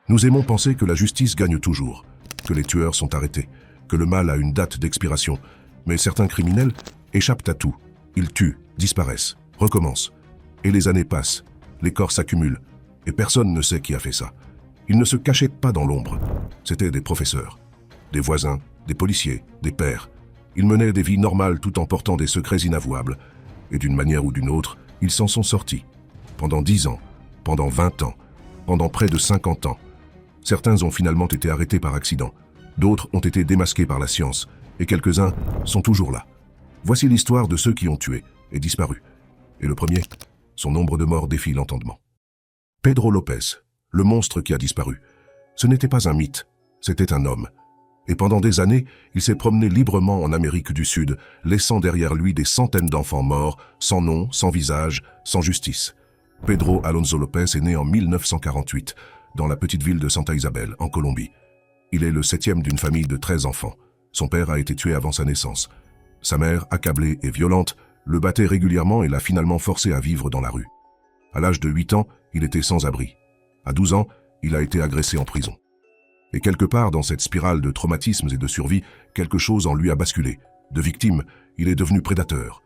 Nous aimons penser que la justice gagne toujours, que les tueurs sont arrêtés, que le mal a une date d'expiration. Mais certains criminels échappent à tout. Ils tuent, disparaissent, recommencent. Et les années passent, les corps s'accumulent, et personne ne sait qui a fait ça. Ils ne se cachaient pas dans l'ombre. C'étaient des professeurs, des voisins, des policiers, des pères. Ils menaient des vies normales tout en portant des secrets inavouables. Et d'une manière ou d'une autre, ils s'en sont sortis. Pendant 10 ans, pendant 20 ans, pendant près de 50 ans. Certains ont finalement été arrêtés par accident. D'autres ont été démasqués par la science. Et quelques-uns sont toujours là. Voici l'histoire de ceux qui ont tué et disparu. Et le premier, son nombre de morts défie l'entendement. Pedro Lopez, le monstre qui a disparu. Ce n'était pas un mythe, c'était un homme. Et pendant des années, il s'est promené librement en Amérique du Sud, laissant derrière lui des centaines d'enfants morts, sans nom, sans visage, sans justice. Pedro Alonso Lopez est né en 1948, dans la petite ville de Santa Isabel, en Colombie. Il est le 7e d'une famille de 13 enfants. Son père a été tué avant sa naissance. Sa mère, accablée et violente, le battait régulièrement et l'a finalement forcé à vivre dans la rue. À l'âge de 8 ans, il était sans abri. À 12 ans, il a été agressé en prison. Et quelque part dans cette spirale de traumatismes et de survie, quelque chose en lui a basculé. De victime, il est devenu prédateur.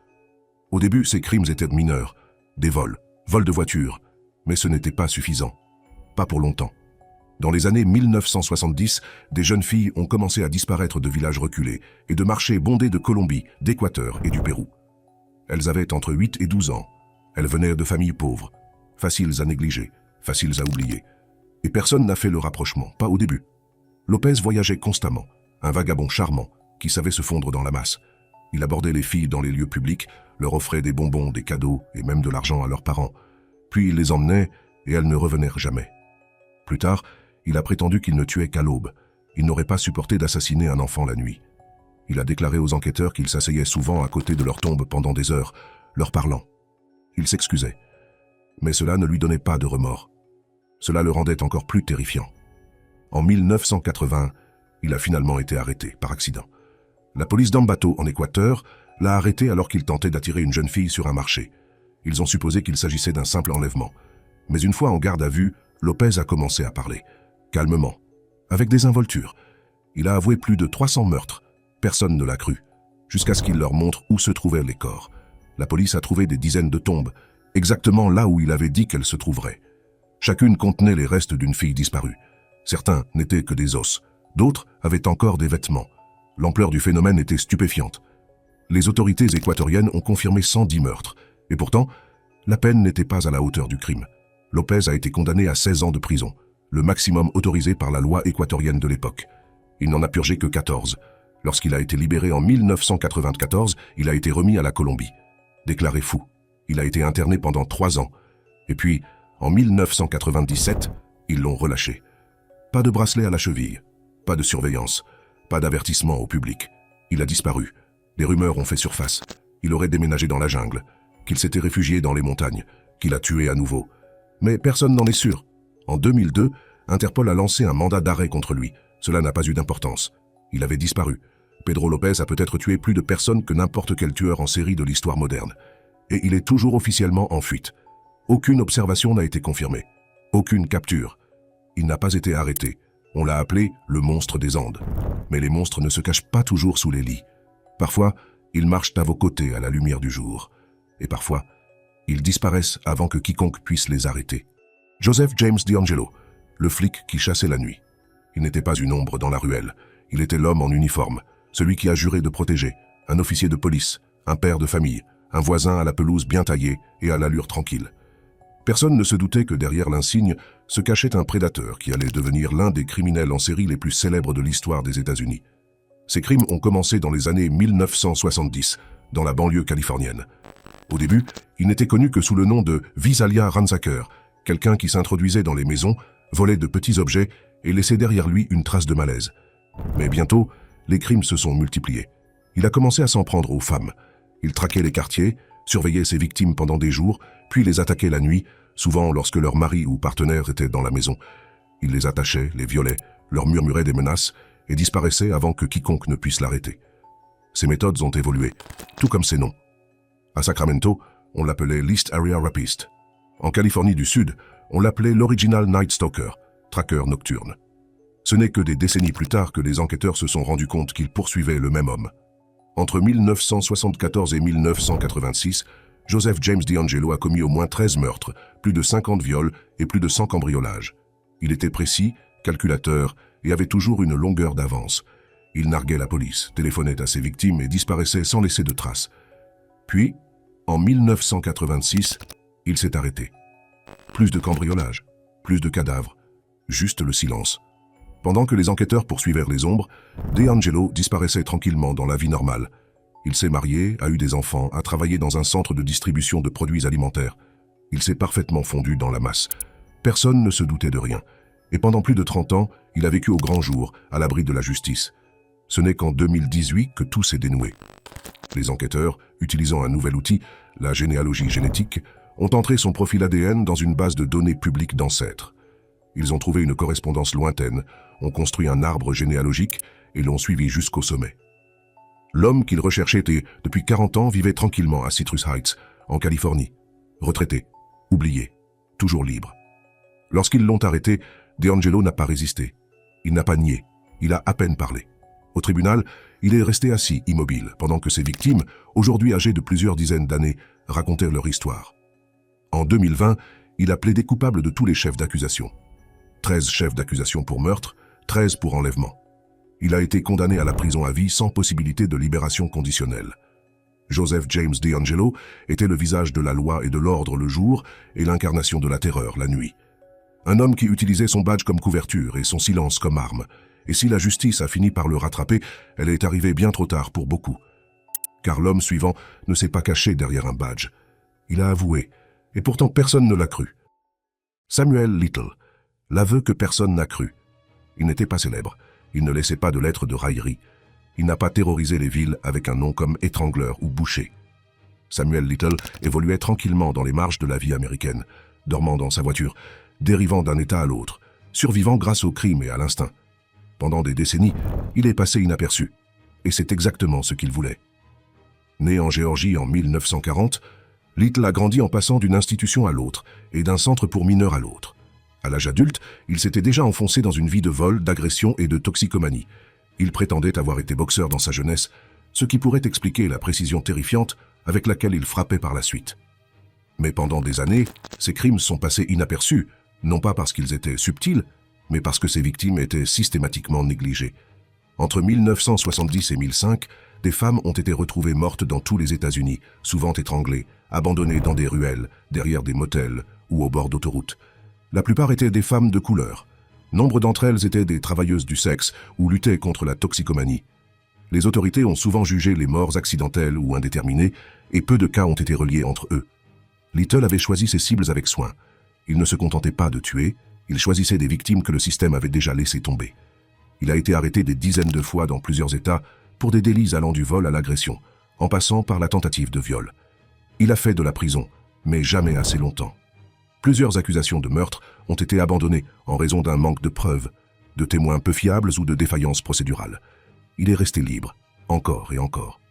Au début, ses crimes étaient mineurs, des vols de voitures, mais ce n'était pas suffisant. Pas pour longtemps. Dans les années 1970, des jeunes filles ont commencé à disparaître de villages reculés et de marchés bondés de Colombie, d'Équateur et du Pérou. Elles avaient entre 8 et 12 ans. Elles venaient de familles pauvres, faciles à négliger, faciles à oublier. Et personne n'a fait le rapprochement, pas au début. Lopez voyageait constamment, un vagabond charmant qui savait se fondre dans la masse. Il abordait les filles dans les lieux publics, leur offrait des bonbons, des cadeaux et même de l'argent à leurs parents. Puis il les emmenait et elles ne revenaient jamais. Plus tard, il a prétendu qu'il ne tuait qu'à l'aube. Il n'aurait pas supporté d'assassiner un enfant la nuit. Il a déclaré aux enquêteurs qu'il s'asseyait souvent à côté de leur tombe pendant des heures, leur parlant. Il s'excusait. Mais cela ne lui donnait pas de remords. Cela le rendait encore plus terrifiant. En 1980, il a finalement été arrêté par accident. La police d'Ambato, en Équateur, l'a arrêté alors qu'il tentait d'attirer une jeune fille sur un marché. Ils ont supposé qu'il s'agissait d'un simple enlèvement. Mais une fois en garde à vue, Lopez a commencé à parler, calmement, avec des involtures. Il a avoué plus de 300 meurtres. Personne ne l'a cru, jusqu'à ce qu'il leur montre où se trouvaient les corps. La police a trouvé des dizaines de tombes, exactement là où il avait dit qu'elles se trouveraient. Chacune contenait les restes d'une fille disparue. Certains n'étaient que des os, d'autres avaient encore des vêtements. L'ampleur du phénomène était stupéfiante. Les autorités équatoriennes ont confirmé 110 meurtres, et pourtant, la peine n'était pas à la hauteur du crime. Lopez a été condamné à 16 ans de prison, le maximum autorisé par la loi équatorienne de l'époque. Il n'en a purgé que 14. Lorsqu'il a été libéré en 1994, il a été remis à la Colombie. Déclaré fou, il a été interné pendant 3 ans. Et puis, en 1997, ils l'ont relâché. Pas de bracelet à la cheville, pas de surveillance, pas d'avertissement au public. Il a disparu. Les rumeurs ont fait surface. Il aurait déménagé dans la jungle, qu'il s'était réfugié dans les montagnes, qu'il a tué à nouveau. Mais personne n'en est sûr. En 2002, Interpol a lancé un mandat d'arrêt contre lui. Cela n'a pas eu d'importance. Il avait disparu. Pedro Lopez a peut-être tué plus de personnes que n'importe quel tueur en série de l'histoire moderne. Et il est toujours officiellement en fuite. Aucune observation n'a été confirmée. Aucune capture. Il n'a pas été arrêté. On l'a appelé le monstre des Andes. Mais les monstres ne se cachent pas toujours sous les lits. Parfois, ils marchent à vos côtés à la lumière du jour. Et parfois, ils disparaissent avant que quiconque puisse les arrêter. Joseph James DeAngelo, le flic qui chassait la nuit. Il n'était pas une ombre dans la ruelle. Il était l'homme en uniforme, celui qui a juré de protéger, un officier de police, un père de famille, un voisin à la pelouse bien taillée et à l'allure tranquille. Personne ne se doutait que derrière l'insigne se cachait un prédateur qui allait devenir l'un des criminels en série les plus célèbres de l'histoire des États-Unis. Ces crimes ont commencé dans les années 1970, dans la banlieue californienne. Au début, il n'était connu que sous le nom de Visalia Ransacker, quelqu'un qui s'introduisait dans les maisons, volait de petits objets et laissait derrière lui une trace de malaise. Mais bientôt, les crimes se sont multipliés. Il a commencé à s'en prendre aux femmes. Il traquait les quartiers, surveillait ses victimes pendant des jours, puis les attaquait la nuit, souvent lorsque leur mari ou partenaire était dans la maison. Il les attachait, les violait, leur murmurait des menaces et disparaissait avant que quiconque ne puisse l'arrêter. Ses méthodes ont évolué, tout comme ses noms. À Sacramento, on l'appelait l'East Area Rapist. En Californie du Sud, on l'appelait l'Original Night Stalker. traqueur nocturne. Ce n'est que des décennies plus tard que les enquêteurs se sont rendus compte qu'ils poursuivaient le même homme. Entre 1974 et 1986, Joseph James DeAngelo a commis au moins 13 meurtres, plus de 50 viols et plus de 100 cambriolages. Il était précis, calculateur et avait toujours une longueur d'avance. Il narguait la police, téléphonait à ses victimes et disparaissait sans laisser de traces. Puis, en 1986, il s'est arrêté. Plus de cambriolages, plus de cadavres, juste le silence. Pendant que les enquêteurs poursuivaient les ombres, DeAngelo disparaissait tranquillement dans la vie normale. Il s'est marié, a eu des enfants, a travaillé dans un centre de distribution de produits alimentaires. Il s'est parfaitement fondu dans la masse. Personne ne se doutait de rien. Et pendant plus de 30 ans, il a vécu au grand jour, à l'abri de la justice. Ce n'est qu'en 2018 que tout s'est dénoué. Les enquêteurs, utilisant un nouvel outil, la généalogie génétique, ont entré son profil ADN dans une base de données publiques d'ancêtres. Ils ont trouvé une correspondance lointaine, ont construit un arbre généalogique et l'ont suivi jusqu'au sommet. L'homme qu'ils recherchaient depuis 40 ans, vivait tranquillement à Citrus Heights, en Californie. Retraité, oublié, toujours libre. Lorsqu'ils l'ont arrêté, DeAngelo n'a pas résisté. Il n'a pas nié, il a à peine parlé. Au tribunal, il est resté assis, immobile, pendant que ses victimes, aujourd'hui âgées de plusieurs dizaines d'années, racontaient leur histoire. En 2020, il a plaidé coupable de tous les chefs d'accusation. 13 chefs d'accusation pour meurtre, 13 pour enlèvement. Il a été condamné à la prison à vie sans possibilité de libération conditionnelle. Joseph James DeAngelo était le visage de la loi et de l'ordre le jour et l'incarnation de la terreur la nuit. Un homme qui utilisait son badge comme couverture et son silence comme arme. Et si la justice a fini par le rattraper, elle est arrivée bien trop tard pour beaucoup. Car l'homme suivant ne s'est pas caché derrière un badge. Il a avoué, et pourtant personne ne l'a cru. Samuel Little, l'aveu que personne n'a cru. Il n'était pas célèbre, il ne laissait pas de lettres de raillerie. Il n'a pas terrorisé les villes avec un nom comme étrangleur ou boucher. Samuel Little évoluait tranquillement dans les marges de la vie américaine, dormant dans sa voiture, dérivant d'un état à l'autre, survivant grâce au crime et à l'instinct. Pendant des décennies, il est passé inaperçu. Et c'est exactement ce qu'il voulait. Né en Géorgie en 1940, Little a grandi en passant d'une institution à l'autre et d'un centre pour mineurs à l'autre. À l'âge adulte, il s'était déjà enfoncé dans une vie de vol, d'agression et de toxicomanie. Il prétendait avoir été boxeur dans sa jeunesse, ce qui pourrait expliquer la précision terrifiante avec laquelle il frappait par la suite. Mais pendant des années, ces crimes sont passés inaperçus, non pas parce qu'ils étaient subtils, mais parce que ses victimes étaient systématiquement négligées. Entre 1970 et 2005, des femmes ont été retrouvées mortes dans tous les États-Unis, souvent étranglées, abandonnées dans des ruelles, derrière des motels ou au bord d'autoroutes. La plupart étaient des femmes de couleur. Nombre d'entre elles étaient des travailleuses du sexe ou luttaient contre la toxicomanie. Les autorités ont souvent jugé les morts accidentelles ou indéterminées, et peu de cas ont été reliés entre eux. Little avait choisi ses cibles avec soin. Il ne se contentait pas de tuer, il choisissait des victimes que le système avait déjà laissé tomber. Il a été arrêté des dizaines de fois dans plusieurs États pour des délits allant du vol à l'agression, en passant par la tentative de viol. Il a fait de la prison, mais jamais assez longtemps. Plusieurs accusations de meurtre ont été abandonnées en raison d'un manque de preuves, de témoins peu fiables ou de défaillances procédurales. Il est resté libre, encore et encore.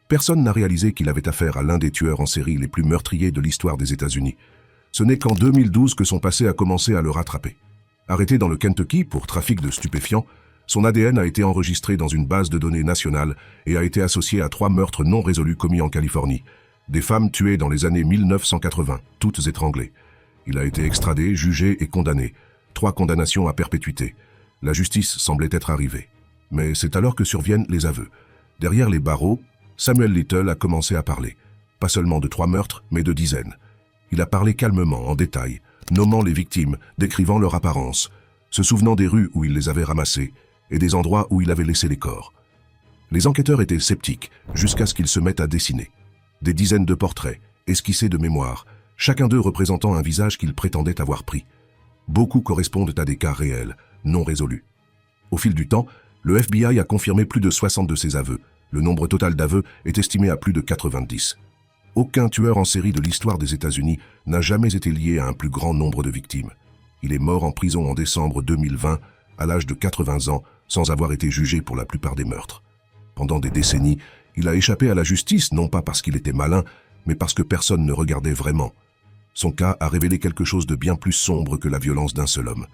Personne n'a réalisé qu'il avait affaire à l'un des tueurs en série les plus meurtriers de l'histoire des États-Unis. Ce n'est qu'en 2012 que son passé a commencé à le rattraper. Arrêté dans le Kentucky pour trafic de stupéfiants, son ADN a été enregistré dans une base de données nationale et a été associé à 3 meurtres non résolus commis en Californie. Des femmes tuées dans les années 1980, toutes étranglées. Il a été extradé, jugé et condamné. 3 condamnations à perpétuité. La justice semblait être arrivée. Mais c'est alors que surviennent les aveux. Derrière les barreaux, Samuel Little a commencé à parler. Pas seulement de 3 meurtres, mais de dizaines. Il a parlé calmement, en détail, nommant les victimes, décrivant leur apparence, se souvenant des rues où il les avait ramassées et des endroits où il avait laissé les corps. Les enquêteurs étaient sceptiques, jusqu'à ce qu'ils se mettent à dessiner. Des dizaines de portraits, esquissés de mémoire, chacun d'eux représentant un visage qu'ils prétendaient avoir pris. Beaucoup correspondent à des cas réels, non résolus. Au fil du temps, le FBI a confirmé plus de 60 de ces aveux. Le nombre total d'aveux est estimé à plus de 90. Aucun tueur en série de l'histoire des États-Unis n'a jamais été lié à un plus grand nombre de victimes. Il est mort en prison en décembre 2020, à l'âge de 80 ans, sans avoir été jugé pour la plupart des meurtres. Pendant des décennies, il a échappé à la justice, non pas parce qu'il était malin, mais parce que personne ne regardait vraiment. Son cas a révélé quelque chose de bien plus sombre que la violence d'un seul homme.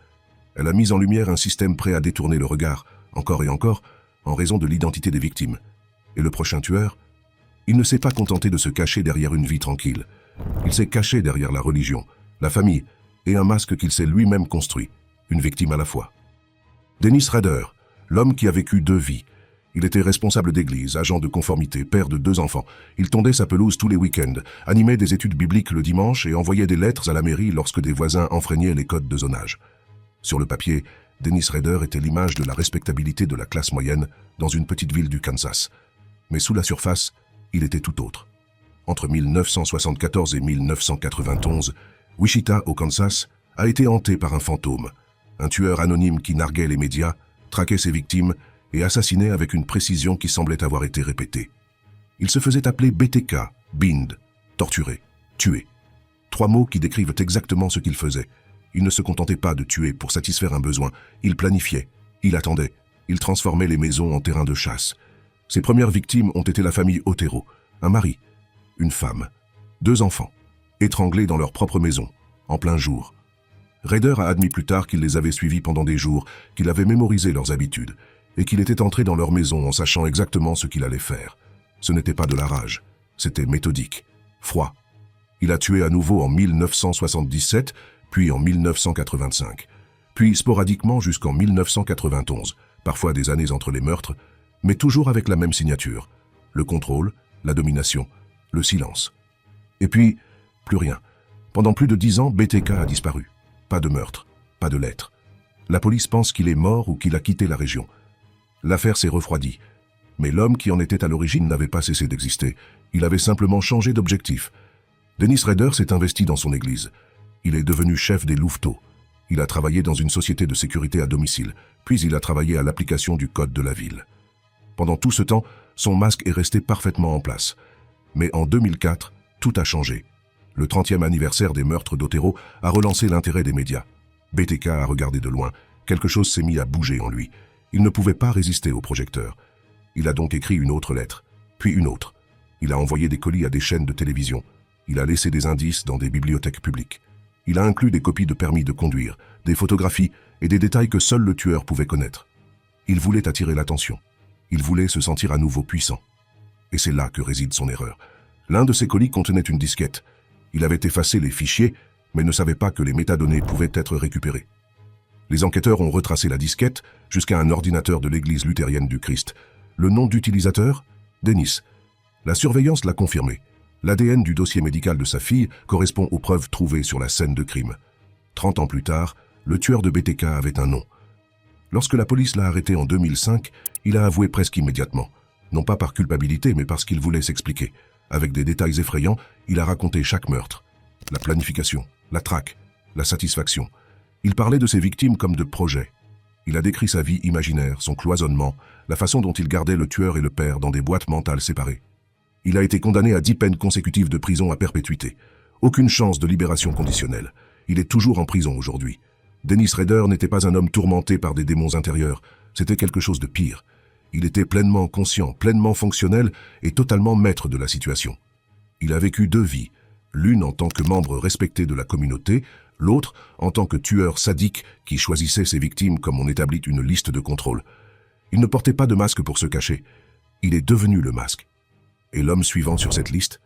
Elle a mis en lumière un système prêt à détourner le regard, encore et encore, en raison de l'identité des victimes. Et le prochain tueur? Il ne s'est pas contenté de se cacher derrière une vie tranquille. Il s'est caché derrière la religion, la famille et un masque qu'il s'est lui-même construit, une victime à la fois. Dennis Rader, l'homme qui a vécu 2 vies. Il était responsable d'église, agent de conformité, père de 2 enfants. Il tondait sa pelouse tous les week-ends, animait des études bibliques le dimanche et envoyait des lettres à la mairie lorsque des voisins enfreignaient les codes de zonage. Sur le papier, Dennis Rader était l'image de la respectabilité de la classe moyenne dans une petite ville du Kansas. Mais sous la surface, il était tout autre. Entre 1974 et 1991, Wichita, au Kansas, a été hanté par un fantôme. Un tueur anonyme qui narguait les médias, traquait ses victimes et assassinait avec une précision qui semblait avoir été répétée. Il se faisait appeler BTK, bind, torturé, tué. 3 mots qui décrivent exactement ce qu'il faisait. Il ne se contentait pas de tuer pour satisfaire un besoin, il planifiait, il attendait, il transformait les maisons en terrain de chasse. Ses premières victimes ont été la famille Otero, un mari, une femme, 2 enfants, étranglés dans leur propre maison, en plein jour. Rader a admis plus tard qu'il les avait suivis pendant des jours, qu'il avait mémorisé leurs habitudes, et qu'il était entré dans leur maison en sachant exactement ce qu'il allait faire. Ce n'était pas de la rage, c'était méthodique, froid. Il a tué à nouveau en 1977, puis en 1985, puis sporadiquement jusqu'en 1991, parfois des années entre les meurtres, mais toujours avec la même signature, le contrôle, la domination, le silence. Et puis, plus rien. Pendant plus de 10 ans, BTK a disparu. Pas de meurtre, pas de lettres. La police pense qu'il est mort ou qu'il a quitté la région. L'affaire s'est refroidie. Mais l'homme qui en était à l'origine n'avait pas cessé d'exister. Il avait simplement changé d'objectif. Dennis Rader s'est investi dans son église. Il est devenu chef des louveteaux. Il a travaillé dans une société de sécurité à domicile, puis il a travaillé à l'application du code de la ville. Pendant tout ce temps, son masque est resté parfaitement en place. Mais en 2004, tout a changé. Le 30e anniversaire des meurtres d'Otero a relancé l'intérêt des médias. BTK a regardé de loin. Quelque chose s'est mis à bouger en lui. Il ne pouvait pas résister au projecteur. Il a donc écrit une autre lettre, puis une autre. Il a envoyé des colis à des chaînes de télévision. Il a laissé des indices dans des bibliothèques publiques. Il a inclus des copies de permis de conduire, des photographies et des détails que seul le tueur pouvait connaître. Il voulait attirer l'attention. Il voulait se sentir à nouveau puissant. Et c'est là que réside son erreur. L'un de ses colis contenait une disquette. Il avait effacé les fichiers, mais ne savait pas que les métadonnées pouvaient être récupérées. Les enquêteurs ont retracé la disquette jusqu'à un ordinateur de l'église luthérienne du Christ. Le nom d'utilisateur? Dennis. La surveillance l'a confirmé. L'ADN du dossier médical de sa fille correspond aux preuves trouvées sur la scène de crime. 30 ans plus tard, le tueur de BTK avait un nom. Lorsque la police l'a arrêté en 2005, il a avoué presque immédiatement. Non pas par culpabilité, mais parce qu'il voulait s'expliquer. Avec des détails effrayants, il a raconté chaque meurtre. La planification, la traque, la satisfaction. Il parlait de ses victimes comme de projets. Il a décrit sa vie imaginaire, son cloisonnement, la façon dont il gardait le tueur et le père dans des boîtes mentales séparées. Il a été condamné à 10 peines consécutives de prison à perpétuité. Aucune chance de libération conditionnelle. Il est toujours en prison aujourd'hui. Dennis Rader n'était pas un homme tourmenté par des démons intérieurs. C'était quelque chose de pire. Il était pleinement conscient, pleinement fonctionnel et totalement maître de la situation. Il a vécu 2 vies, l'une en tant que membre respecté de la communauté, l'autre en tant que tueur sadique qui choisissait ses victimes comme on établit une liste de contrôle. Il ne portait pas de masque pour se cacher. Il est devenu le masque. Et l'homme suivant sur cette liste,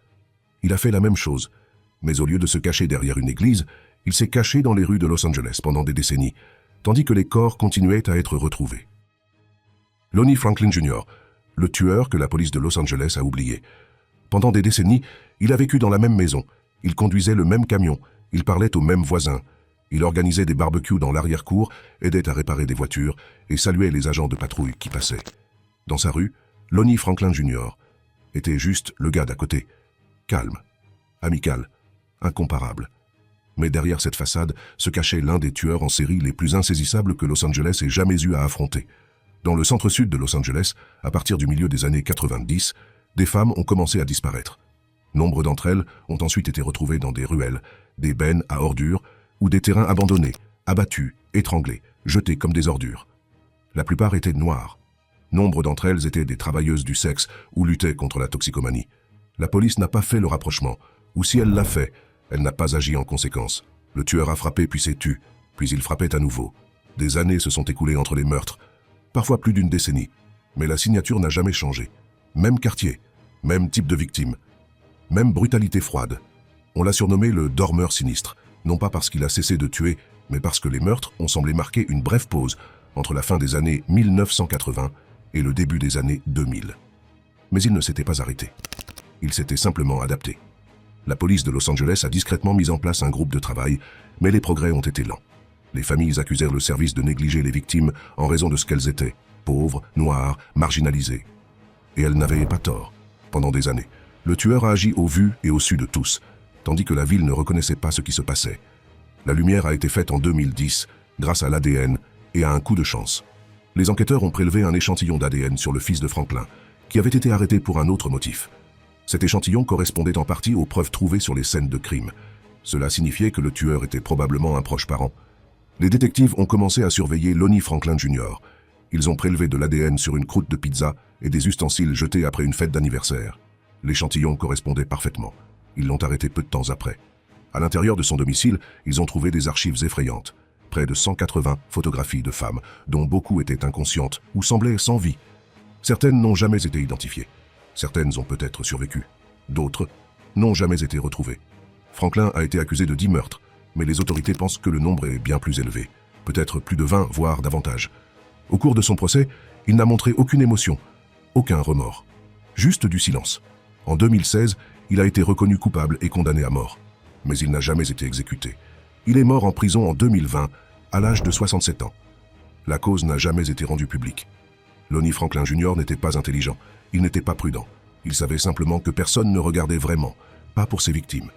il a fait la même chose. Mais au lieu de se cacher derrière une église, il s'est caché dans les rues de Los Angeles pendant des décennies, tandis que les corps continuaient à être retrouvés. Lonnie Franklin Jr., le tueur que la police de Los Angeles a oublié. Pendant des décennies, il a vécu dans la même maison, il conduisait le même camion, il parlait aux mêmes voisins, il organisait des barbecues dans l'arrière-cour, aidait à réparer des voitures et saluait les agents de patrouille qui passaient. Dans sa rue, Lonnie Franklin Jr. était juste le gars d'à côté, calme, amical, incomparable. Mais derrière cette façade se cachait l'un des tueurs en série les plus insaisissables que Los Angeles ait jamais eu à affronter. Dans le centre-sud de Los Angeles, à partir du milieu des années 90, des femmes ont commencé à disparaître. Nombre d'entre elles ont ensuite été retrouvées dans des ruelles, des bennes à ordures ou des terrains abandonnés, abattues, étranglées, jetées comme des ordures. La plupart étaient noires. Nombre d'entre elles étaient des travailleuses du sexe ou luttaient contre la toxicomanie. La police n'a pas fait le rapprochement, ou si elle l'a fait, elle n'a pas agi en conséquence. Le tueur a frappé puis s'est tu, puis il frappait à nouveau. Des années se sont écoulées entre les meurtres, parfois plus d'une décennie, mais la signature n'a jamais changé. Même quartier, même type de victime, même brutalité froide. On l'a surnommé le dormeur sinistre, non pas parce qu'il a cessé de tuer, mais parce que les meurtres ont semblé marquer une brève pause entre la fin des années 1980 et le début des années 2000. Mais il ne s'était pas arrêté. Il s'était simplement adapté. La police de Los Angeles a discrètement mis en place un groupe de travail, mais les progrès ont été lents. Les familles accusèrent le service de négliger les victimes en raison de ce qu'elles étaient, pauvres, noires, marginalisées. Et elles n'avaient pas tort. Pendant des années, le tueur a agi au vu et au su de tous, tandis que la ville ne reconnaissait pas ce qui se passait. La lumière a été faite en 2010, grâce à l'ADN et à un coup de chance. Les enquêteurs ont prélevé un échantillon d'ADN sur le fils de Franklin, qui avait été arrêté pour un autre motif. Cet échantillon correspondait en partie aux preuves trouvées sur les scènes de crime. Cela signifiait que le tueur était probablement un proche parent. Les détectives ont commencé à surveiller Lonnie Franklin Jr. Ils ont prélevé de l'ADN sur une croûte de pizza et des ustensiles jetés après une fête d'anniversaire. L'échantillon correspondait parfaitement. Ils l'ont arrêté peu de temps après. À l'intérieur de son domicile, ils ont trouvé des archives effrayantes. Près de 180 photographies de femmes, dont beaucoup étaient inconscientes ou semblaient sans vie. Certaines n'ont jamais été identifiées. Certaines ont peut-être survécu. D'autres n'ont jamais été retrouvées. Franklin a été accusé de 10 meurtres, mais les autorités pensent que le nombre est bien plus élevé. Peut-être plus de 20, voire davantage. Au cours de son procès, il n'a montré aucune émotion, aucun remords. Juste du silence. En 2016, il a été reconnu coupable et condamné à mort. Mais il n'a jamais été exécuté. Il est mort en prison en 2020, à l'âge de 67 ans. La cause n'a jamais été rendue publique. Lonnie Franklin Jr. n'était pas intelligent, il n'était pas prudent. Il savait simplement que personne ne regardait vraiment, pas pour ses victimes.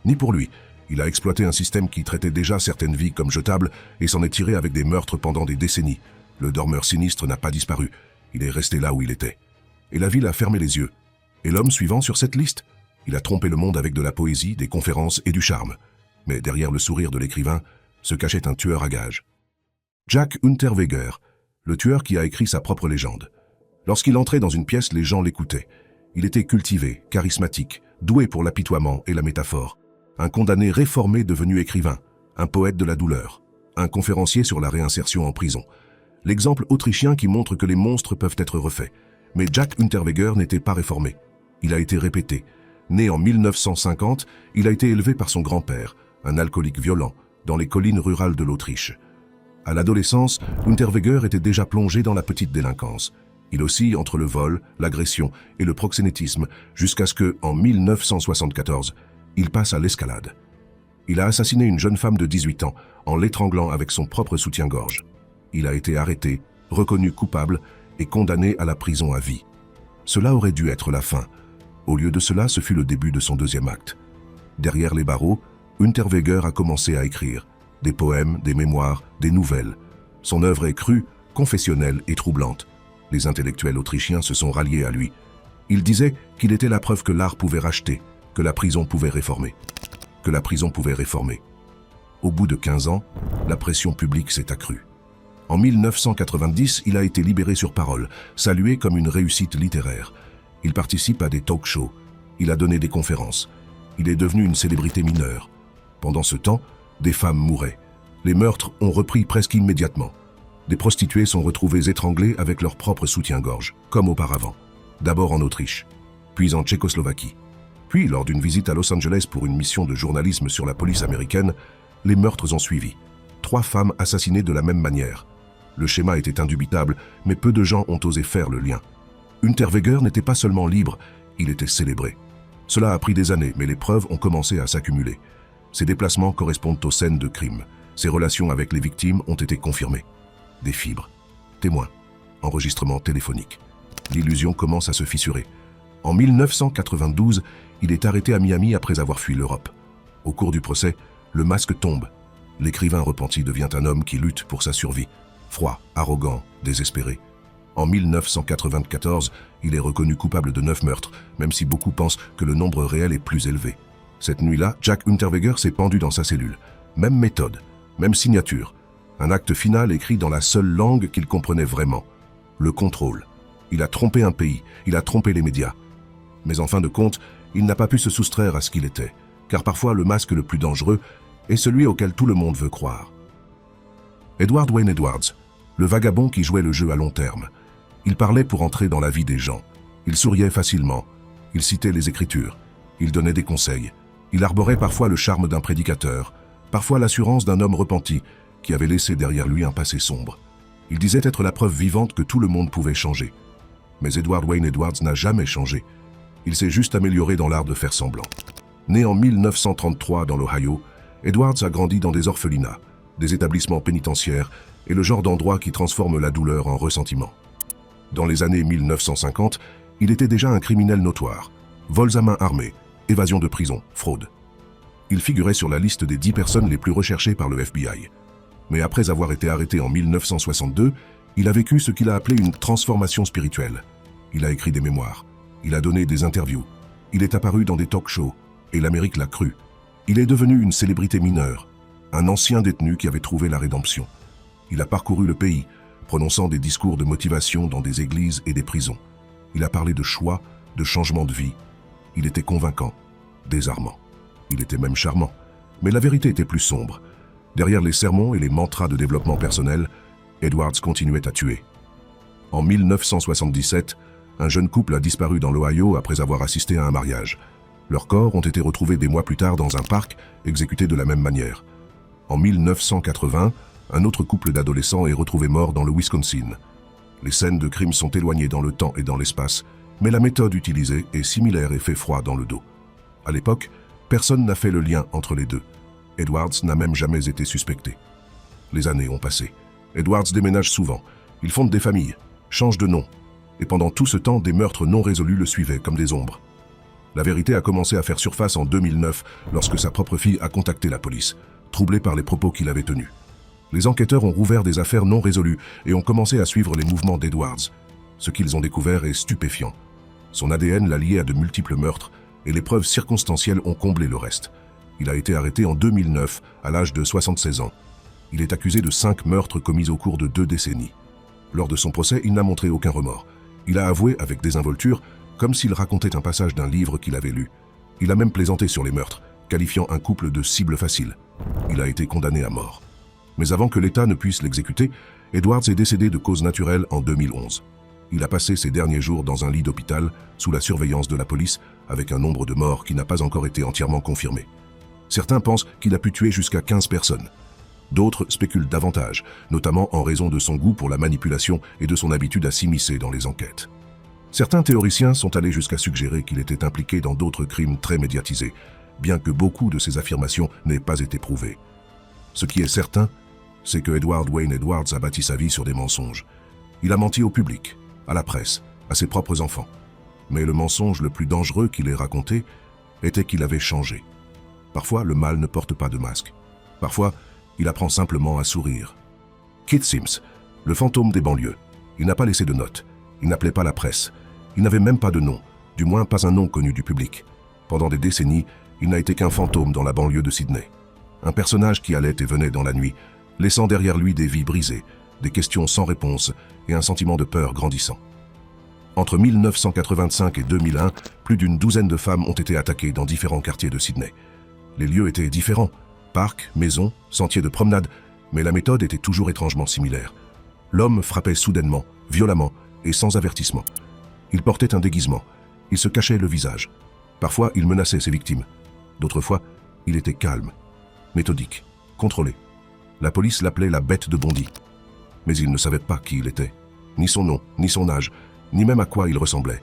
Ni pour lui. Il a exploité un système qui traitait déjà certaines vies comme jetables et s'en est tiré avec des meurtres pendant des décennies. Le dormeur sinistre n'a pas disparu. Il est resté là où il était. Et la ville a fermé les yeux. Et l'homme suivant sur cette liste? Il a trompé le monde avec de la poésie, des conférences et du charme. Mais derrière le sourire de l'écrivain se cachait un tueur à gages. Jack Unterweger, le tueur qui a écrit sa propre légende. Lorsqu'il entrait dans une pièce, les gens l'écoutaient. Il était cultivé, charismatique, doué pour l'apitoiement et la métaphore. Un condamné réformé devenu écrivain, un poète de la douleur, un conférencier sur la réinsertion en prison. L'exemple autrichien qui montre que les monstres peuvent être refaits. Mais Jack Unterweger n'était pas réformé. Il a été répété. Né en 1950, il a été élevé par son grand-père, un alcoolique violent, dans les collines rurales de l'Autriche. À l'adolescence, Unterweger était déjà plongé dans la petite délinquance. Il oscille entre le vol, l'agression et le proxénétisme jusqu'à ce que, en 1974, il passe à l'escalade. Il a assassiné une jeune femme de 18 ans en l'étranglant avec son propre soutien-gorge. Il a été arrêté, reconnu coupable et condamné à la prison à vie. Cela aurait dû être la fin. Au lieu de cela, ce fut le début de son deuxième acte. Derrière les barreaux, Unterweger a commencé à écrire des poèmes, des mémoires, des nouvelles. Son œuvre est crue, confessionnelle et troublante. Les intellectuels autrichiens se sont ralliés à lui. Il disait qu'il était la preuve que l'art pouvait racheter, que la prison pouvait réformer. Que la prison pouvait réformer. Au bout de 15 ans, la pression publique s'est accrue. En 1990, il a été libéré sur parole, salué comme une réussite littéraire. Il participe à des talk-shows. Il a donné des conférences. Il est devenu une célébrité mineure. Pendant ce temps, des femmes mouraient. Les meurtres ont repris presque immédiatement. Des prostituées sont retrouvées étranglées avec leur propre soutien-gorge, comme auparavant. D'abord en Autriche, puis en Tchécoslovaquie. Puis, lors d'une visite à Los Angeles pour une mission de journalisme sur la police américaine, les meurtres ont suivi. 3 femmes assassinées de la même manière. Le schéma était indubitable, mais peu de gens ont osé faire le lien. Unterweger n'était pas seulement libre, il était célébré. Cela a pris des années, mais les preuves ont commencé à s'accumuler. Ses déplacements correspondent aux scènes de crime. Ses relations avec les victimes ont été confirmées. Des fibres, témoins, enregistrements téléphoniques. L'illusion commence à se fissurer. En 1992, il est arrêté à Miami après avoir fui l'Europe. Au cours du procès, le masque tombe. L'écrivain repenti devient un homme qui lutte pour sa survie. Froid, arrogant, désespéré. En 1994, il est reconnu coupable de 9 meurtres, même si beaucoup pensent que le nombre réel est plus élevé. Cette nuit-là, Jack Unterweger s'est pendu dans sa cellule. Même méthode, même signature. Un acte final écrit dans la seule langue qu'il comprenait vraiment. Le contrôle. Il a trompé un pays, il a trompé les médias. Mais en fin de compte, il n'a pas pu se soustraire à ce qu'il était, car parfois le masque le plus dangereux est celui auquel tout le monde veut croire. Edward Wayne Edwards, le vagabond qui jouait le jeu à long terme. Il parlait pour entrer dans la vie des gens. Il souriait facilement. Il citait les Écritures. Il donnait des conseils. Il arborait parfois le charme d'un prédicateur, parfois l'assurance d'un homme repenti qui avait laissé derrière lui un passé sombre. Il disait être la preuve vivante que tout le monde pouvait changer. Mais Edward Wayne Edwards n'a jamais changé. Il s'est juste amélioré dans l'art de faire semblant. Né en 1933 dans l'Ohio, Edwards a grandi dans des orphelinats, des établissements pénitentiaires et le genre d'endroit qui transforme la douleur en ressentiment. Dans les années 1950, il était déjà un criminel notoire. Vols à main armée, évasion de prison, fraude. Il figurait sur la liste des 10 personnes les plus recherchées par le FBI. Mais après avoir été arrêté en 1962, il a vécu ce qu'il a appelé une transformation spirituelle. Il a écrit des mémoires, il a donné des interviews, il est apparu dans des talk-shows, et l'Amérique l'a cru. Il est devenu une célébrité mineure, un ancien détenu qui avait trouvé la rédemption. Il a parcouru le pays, prononçant des discours de motivation dans des églises et des prisons. Il a parlé de choix, de changement de vie. Il était convaincant, désarmant. Il était même charmant. Mais la vérité était plus sombre. Derrière les sermons et les mantras de développement personnel, Edwards continuait à tuer. En 1977, un jeune couple a disparu dans l'Ohio après avoir assisté à un mariage. Leurs corps ont été retrouvés des mois plus tard dans un parc, exécutés de la même manière. En 1980, un autre couple d'adolescents est retrouvé mort dans le Wisconsin. Les scènes de crime sont éloignées dans le temps et dans l'espace, mais la méthode utilisée est similaire et fait froid dans le dos. À l'époque, personne n'a fait le lien entre les deux. Edwards n'a même jamais été suspecté. Les années ont passé. Edwards déménage souvent. Il fonde des familles, change de nom. Et pendant tout ce temps, des meurtres non résolus le suivaient comme des ombres. La vérité a commencé à faire surface en 2009 lorsque sa propre fille a contacté la police, troublée par les propos qu'il avait tenus. Les enquêteurs ont rouvert des affaires non résolues et ont commencé à suivre les mouvements d'Edwards. Ce qu'ils ont découvert est stupéfiant. Son ADN l'a lié à de multiples meurtres et les preuves circonstancielles ont comblé le reste. Il a été arrêté en 2009, à l'âge de 76 ans. Il est accusé de 5 meurtres commis au cours de 2 décennies. Lors de son procès, il n'a montré aucun remords. Il a avoué avec désinvolture, comme s'il racontait un passage d'un livre qu'il avait lu. Il a même plaisanté sur les meurtres, qualifiant un couple de cible facile. Il a été condamné à mort. Mais avant que l'État ne puisse l'exécuter, Edwards est décédé de cause naturelle en 2011. Il a passé ses derniers jours dans un lit d'hôpital, sous la surveillance de la police, avec un nombre de morts qui n'a pas encore été entièrement confirmé. Certains pensent qu'il a pu tuer jusqu'à 15 personnes. D'autres spéculent davantage, notamment en raison de son goût pour la manipulation et de son habitude à s'immiscer dans les enquêtes. Certains théoriciens sont allés jusqu'à suggérer qu'il était impliqué dans d'autres crimes très médiatisés, bien que beaucoup de ces affirmations n'aient pas été prouvées. Ce qui est certain, c'est que Edward Wayne Edwards a bâti sa vie sur des mensonges. Il a menti au public, à la presse, à ses propres enfants. Mais le mensonge le plus dangereux qu'il ait raconté était qu'il avait changé. Parfois, le mal ne porte pas de masque. Parfois, il apprend simplement à sourire. Kit Sims, le fantôme des banlieues. Il n'a pas laissé de notes. Il n'appelait pas la presse. Il n'avait même pas de nom, du moins pas un nom connu du public. Pendant des décennies, il n'a été qu'un fantôme dans la banlieue de Sydney. Un personnage qui allait et venait dans la nuit, laissant derrière lui des vies brisées, des questions sans réponse et un sentiment de peur grandissant. Entre 1985 et 2001, plus d'une douzaine de femmes ont été attaquées dans différents quartiers de Sydney. Les lieux étaient différents, parcs, maisons, sentiers de promenade, mais la méthode était toujours étrangement similaire. L'homme frappait soudainement, violemment et sans avertissement. Il portait un déguisement, il se cachait le visage. Parfois, il menaçait ses victimes. D'autres fois, il était calme, méthodique, contrôlé. La police l'appelait la bête de Bondy. Mais il ne savait pas qui il était, ni son nom, ni son âge, ni même à quoi il ressemblait.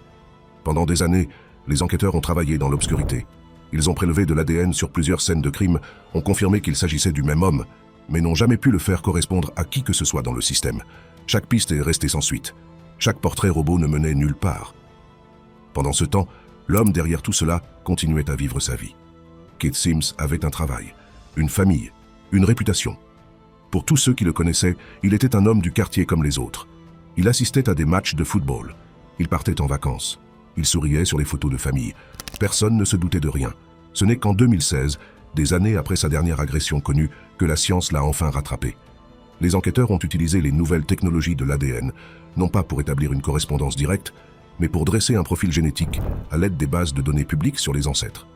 Pendant des années, les enquêteurs ont travaillé dans l'obscurité. Ils ont prélevé de l'ADN sur plusieurs scènes de crime, ont confirmé qu'il s'agissait du même homme, mais n'ont jamais pu le faire correspondre à qui que ce soit dans le système. Chaque piste est restée sans suite. Chaque portrait robot ne menait nulle part. Pendant ce temps, l'homme derrière tout cela continuait à vivre sa vie. Kit Sims avait un travail, une famille, une réputation. Pour tous ceux qui le connaissaient, il était un homme du quartier comme les autres. Il assistait à des matchs de football. Il partait en vacances. Il souriait sur les photos de famille. Personne ne se doutait de rien. Ce n'est qu'en 2016, des années après sa dernière agression connue, que la science l'a enfin rattrapé. Les enquêteurs ont utilisé les nouvelles technologies de l'ADN, non pas pour établir une correspondance directe, mais pour dresser un profil génétique à l'aide des bases de données publiques sur les ancêtres.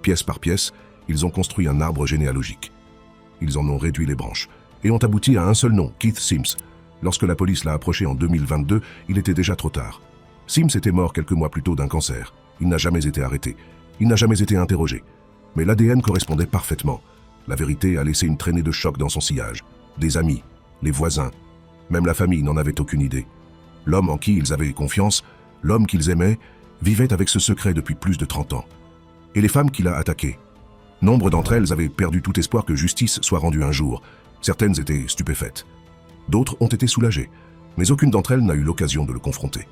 Pièce par pièce, ils ont construit un arbre généalogique. Ils en ont réduit les branches. et ont abouti à un seul nom, Keith Sims. Lorsque la police l'a approché en 2022, il était déjà trop tard. Sims était mort quelques mois plus tôt d'un cancer. Il n'a jamais été arrêté. Il n'a jamais été interrogé. Mais l'ADN correspondait parfaitement. La vérité a laissé une traînée de choc dans son sillage. Des amis, les voisins, même la famille n'en avait aucune idée. L'homme en qui ils avaient confiance, l'homme qu'ils aimaient, vivait avec ce secret depuis plus de 30 ans. Et les femmes qu'il a attaquées. Nombre d'entre elles avaient perdu tout espoir que justice soit rendue un jour. Certaines étaient stupéfaites. D'autres ont été soulagées, mais aucune d'entre elles n'a eu l'occasion de le confronter.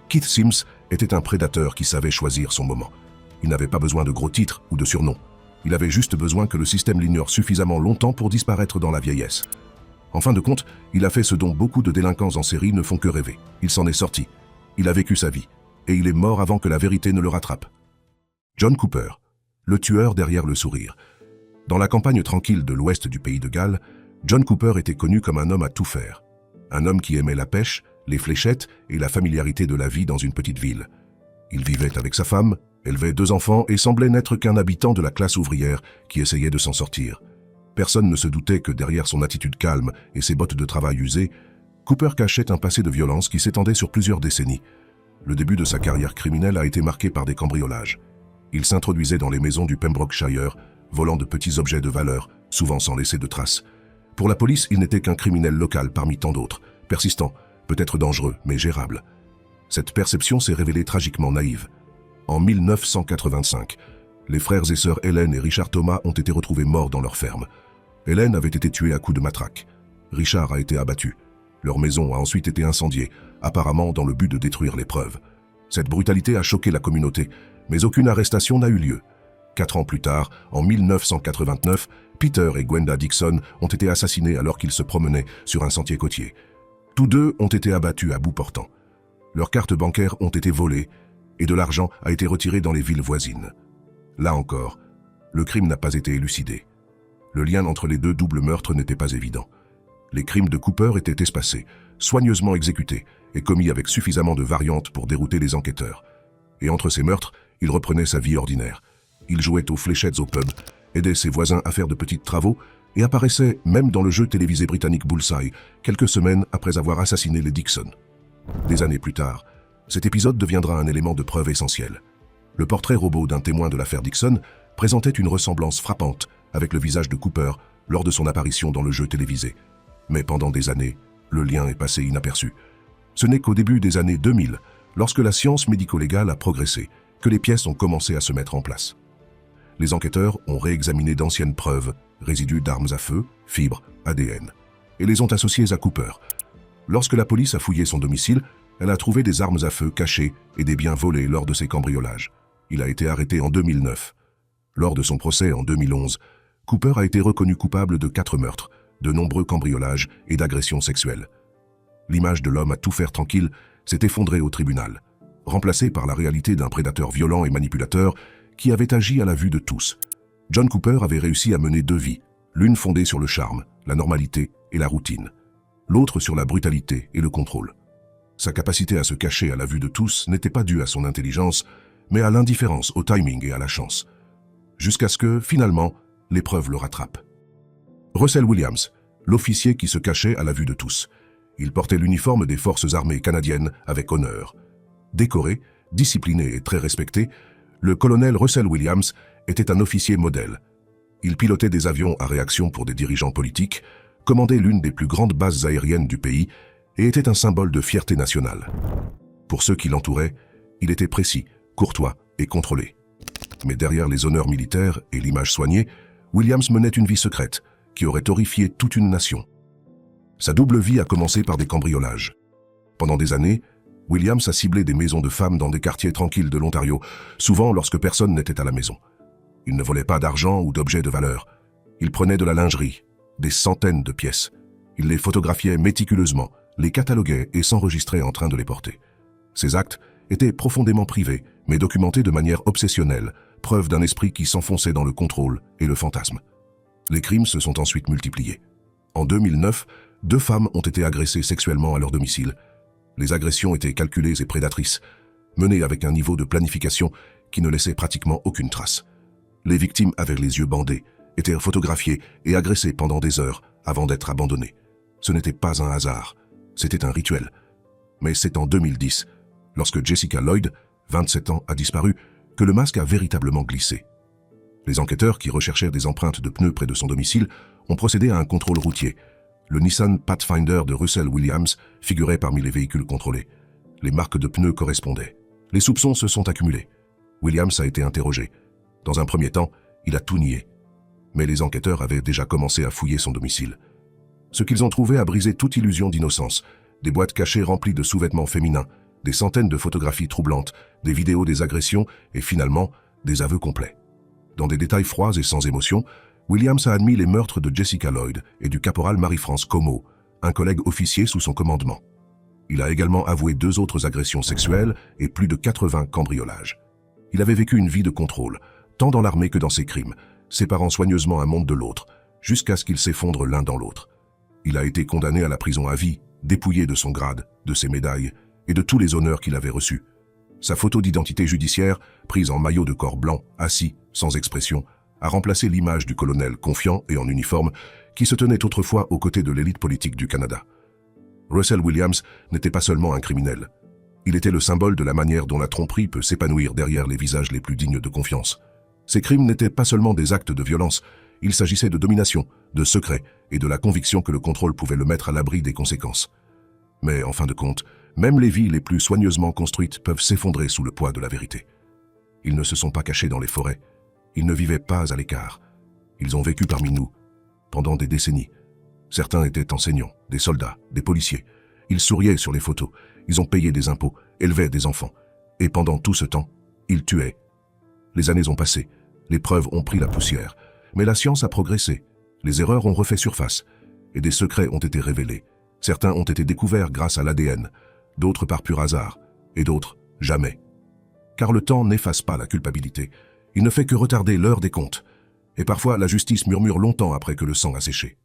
Keith Sims était un prédateur qui savait choisir son moment. Il n'avait pas besoin de gros titres ou de surnoms. Il avait juste besoin que le système l'ignore suffisamment longtemps pour disparaître dans la vieillesse. En fin de compte, il a fait ce dont beaucoup de délinquants en série ne font que rêver. Il s'en est sorti. Il a vécu sa vie. Et il est mort avant que la vérité ne le rattrape. John Cooper, le tueur derrière le sourire. Dans la campagne tranquille de l'ouest du pays de Galles, John Cooper était connu comme un homme à tout faire. Un homme qui aimait la pêche, les fléchettes et la familiarité de la vie dans une petite ville. Il vivait avec sa femme, élevait 2 enfants et semblait n'être qu'un habitant de la classe ouvrière qui essayait de s'en sortir. Personne ne se doutait que derrière son attitude calme et ses bottes de travail usées, Cooper cachait un passé de violence qui s'étendait sur plusieurs décennies. Le début de sa carrière criminelle a été marqué par des cambriolages. Il s'introduisait dans les maisons du Pembrokeshire, volant de petits objets de valeur, souvent sans laisser de traces. Pour la police, il n'était qu'un criminel local parmi tant d'autres, persistant, peut-être dangereux, mais gérable. Cette perception s'est révélée tragiquement naïve. En 1985, les frères et sœurs Helen et Richard Thomas ont été retrouvés morts dans leur ferme. Helen avait été tuée à coups de matraque. Richard a été abattu. Leur maison a ensuite été incendiée, apparemment dans le but de détruire les preuves. Cette brutalité a choqué la communauté, mais aucune arrestation n'a eu lieu. 4 ans plus tard, en 1989, Peter et Gwenda Dixon ont été assassinés alors qu'ils se promenaient sur un sentier côtier. Tous deux ont été abattus à bout portant. Leurs cartes bancaires ont été volées et de l'argent a été retiré dans les villes voisines. Là encore, le crime n'a pas été élucidé. Le lien entre les 2 doubles meurtres n'était pas évident. Les crimes de Cooper étaient espacés, soigneusement exécutés et commis avec suffisamment de variantes pour dérouter les enquêteurs. Et entre ces meurtres, il reprenait sa vie ordinaire. Il jouait aux fléchettes au pub, aidait ses voisins à faire de petits travaux et apparaissait même dans le jeu télévisé britannique Bullseye, quelques semaines après avoir assassiné les Dixon. Des années plus tard, cet épisode deviendra un élément de preuve essentiel. Le portrait robot d'un témoin de l'affaire Dixon présentait une ressemblance frappante avec le visage de Cooper lors de son apparition dans le jeu télévisé. Mais pendant des années, le lien est passé inaperçu. Ce n'est qu'au début des années 2000, lorsque la science médico-légale a progressé, que les pièces ont commencé à se mettre en place. Les enquêteurs ont réexaminé d'anciennes preuves, résidus d'armes à feu, fibres, ADN, et les ont associées à Cooper. Lorsque la police a fouillé son domicile, elle a trouvé des armes à feu cachées et des biens volés lors de ses cambriolages. Il a été arrêté en 2009. Lors de son procès en 2011, Cooper a été reconnu coupable de 4 meurtres, de nombreux cambriolages et d'agressions sexuelles. L'image de l'homme à tout faire tranquille s'est effondrée au tribunal, remplacée par la réalité d'un prédateur violent et manipulateur qui avait agi à la vue de tous. John Cooper avait réussi à mener 2 vies, l'une fondée sur le charme, la normalité et la routine, l'autre sur la brutalité et le contrôle. Sa capacité à se cacher à la vue de tous n'était pas due à son intelligence, mais à l'indifférence, au timing et à la chance. Jusqu'à ce que, finalement, l'épreuve le rattrape. Russell Williams, l'officier qui se cachait à la vue de tous. Il portait l'uniforme des forces armées canadiennes avec honneur. Décoré, discipliné et très respecté, le colonel Russell Williams était un officier modèle. Il pilotait des avions à réaction pour des dirigeants politiques, commandait l'une des plus grandes bases aériennes du pays et était un symbole de fierté nationale. Pour ceux qui l'entouraient, il était précis, courtois et contrôlé. Mais derrière les honneurs militaires et l'image soignée, Williams menait une vie secrète qui aurait horrifié toute une nation. Sa double vie a commencé par des cambriolages. Pendant des années, Williams a ciblé des maisons de femmes dans des quartiers tranquilles de l'Ontario, souvent lorsque personne n'était à la maison. Il ne volait pas d'argent ou d'objets de valeur. Il prenait de la lingerie, des centaines de pièces. Il les photographiait méticuleusement, les cataloguait et s'enregistrait en train de les porter. Ces actes étaient profondément privés, mais documentés de manière obsessionnelle, preuve d'un esprit qui s'enfonçait dans le contrôle et le fantasme. Les crimes se sont ensuite multipliés. En 2009, 2 femmes ont été agressées sexuellement à leur domicile. Les agressions étaient calculées et prédatrices, menées avec un niveau de planification qui ne laissait pratiquement aucune trace. Les victimes avaient les yeux bandés, étaient photographiées et agressées pendant des heures, avant d'être abandonnés. Ce n'était pas un hasard, c'était un rituel. Mais c'est en 2010, lorsque Jessica Lloyd, 27 ans, a disparu, que le masque a véritablement glissé. Les enquêteurs qui recherchèrent des empreintes de pneus près de son domicile ont procédé à un contrôle routier. Le Nissan Pathfinder de Russell Williams figurait parmi les véhicules contrôlés. Les marques de pneus correspondaient. Les soupçons se sont accumulés. Williams a été interrogé. Dans un premier temps, il a tout nié. Mais les enquêteurs avaient déjà commencé à fouiller son domicile. Ce qu'ils ont trouvé a brisé toute illusion d'innocence. Des boîtes cachées remplies de sous-vêtements féminins, des centaines de photographies troublantes, des vidéos des agressions et finalement, des aveux complets. Dans des détails froids et sans émotion, Williams a admis les meurtres de Jessica Lloyd et du caporal Marie-France Como, un collègue officier sous son commandement. Il a également avoué 2 autres agressions sexuelles et plus de 80 cambriolages. Il avait vécu une vie de contrôle, tant dans l'armée que dans ses crimes, séparant soigneusement un monde de l'autre, jusqu'à ce qu'ils s'effondrent l'un dans l'autre. Il a été condamné à la prison à vie, dépouillé de son grade, de ses médailles et de tous les honneurs qu'il avait reçus. Sa photo d'identité judiciaire, prise en maillot de corps blanc, assis, sans expression, a remplacé l'image du colonel confiant et en uniforme qui se tenait autrefois aux côtés de l'élite politique du Canada. Russell Williams n'était pas seulement un criminel. Il était le symbole de la manière dont la tromperie peut s'épanouir derrière les visages les plus dignes de confiance. Ces crimes n'étaient pas seulement des actes de violence, il s'agissait de domination, de secret et de la conviction que le contrôle pouvait le mettre à l'abri des conséquences. Mais en fin de compte, même les vies les plus soigneusement construites peuvent s'effondrer sous le poids de la vérité. Ils ne se sont pas cachés dans les forêts. Ils ne vivaient pas à l'écart. Ils ont vécu parmi nous, pendant des décennies. Certains étaient enseignants, des soldats, des policiers. Ils souriaient sur les photos, ils ont payé des impôts, élevaient des enfants. Et pendant tout ce temps, ils tuaient. Les années ont passé, les preuves ont pris la poussière. Mais la science a progressé, les erreurs ont refait surface, et des secrets ont été révélés. Certains ont été découverts grâce à l'ADN, d'autres par pur hasard, et d'autres jamais. Car le temps n'efface pas la culpabilité, il ne fait que retarder l'heure des comptes. Et parfois la justice murmure longtemps après que le sang a séché.